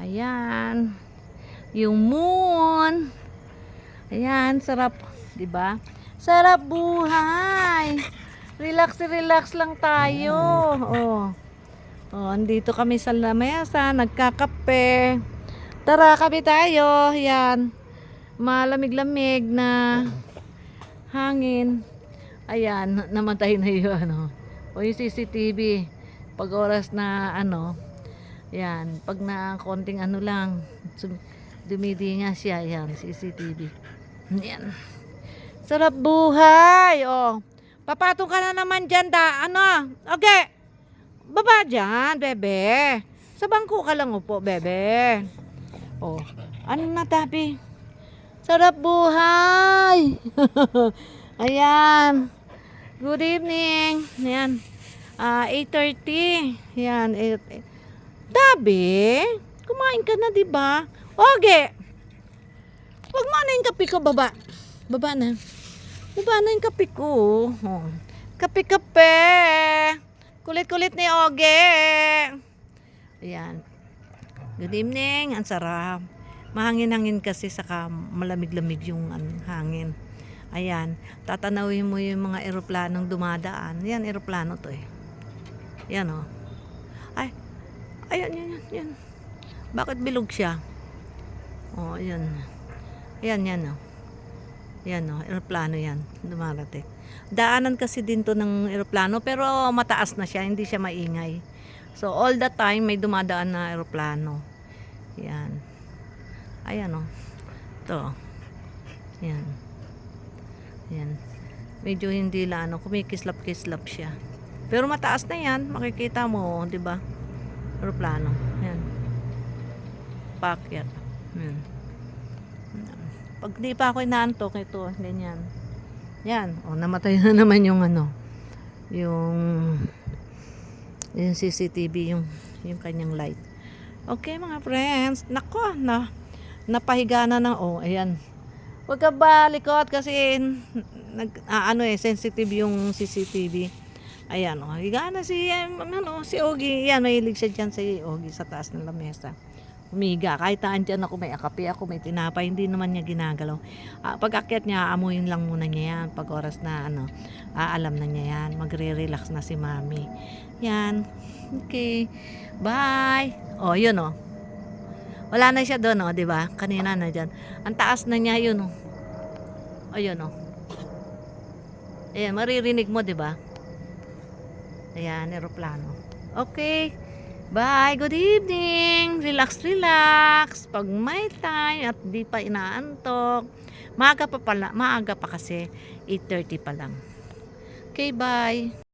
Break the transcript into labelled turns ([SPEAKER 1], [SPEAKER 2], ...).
[SPEAKER 1] Ayan. Yung moon. Ayan, sarap, 'di ba? Sarap buhay. Relax, relax lang tayo. Oh. Oh, andito kami sa lamesa, nagkakape. Tara, kape tayo. Ayan. Malamig-lamig na hangin. Ayan, namatay na 'yung ano. O yung CCTV. Pag oras na ano, yan, pag na konting ano lang, dumidinga siya, yan, CCTV. Yan. Sarap buhay, oh. Papatong ka na naman dyan, ano? Okay. Baba dyan, bebe. Sa bangko ka lang upo, bebe. Oh, ano na, tabi? Sarap buhay. Ayan. Good evening. Ayan. 8:30. Yan, 8. Dabi, kumain ka na, 'di ba? Oge. Wag mo na 'yung kape ko, baba. Baba na. Baba na 'yung kape ko. Oh. Kape-kape. Kulit-kulit ni Oge. Ayan. Good evening. Ang sarap. Mahangin-hangin kasi saka malamig-lamig 'yung hangin. Ayan, tatanawin mo yung mga eroplanong dumadaan. Yan, eroplano to eh. Yan oh. Ay, ayan, yan. Bakit bilog siya? Oh, yan. Yan oh. Yan oh, eroplano yan. Dumarating. Daanan kasi din to ng eroplano, pero mataas na siya, hindi siya maingay. So, all the time may dumadaan na eroplano. Yan. Ayan oh. To. Yan. Yan. Medyo hindi lang ano, kumikislap-kislap siya. Pero mataas na 'yan, makikita mo, 'di ba? Eroplano. Yan. Pakyat. Yan. Pag di pa ako inaantok, ito, ganyan. Yan, oh, namatay na naman yung ano, yung CCTV, yung kanyang light. Okay, mga friends. Nako, napahiga na ng, oh, ayan. Huwag ka ba likot kasi sensitive yung CCTV. Ayan, oh, higa na si Ogie. Yan, mahilig siya dyan si Ogie sa taas ng lamesa. Umiga, kahit andyan ako may akape, ako may tinapay, hindi naman niya ginagalaw. Pag akyat niya, amuyin lang muna niya yan. Pag oras na alam na niya yan. Magre-relax na si mami. Yan. Okay. Bye. Oh, yun oh. Wala na siya doon, oh, 'di ba? Kanina na diyan. Ang taas na niya 'yun, oh. Ayun, oh. Ayan, maririnig mo, 'di ba? Ayan, eroplano. Okay. Bye. Good evening. Relax, relax. Pag may time at di pa inaantok. Maaga pa kasi 8:30 pa lang. Okay, bye.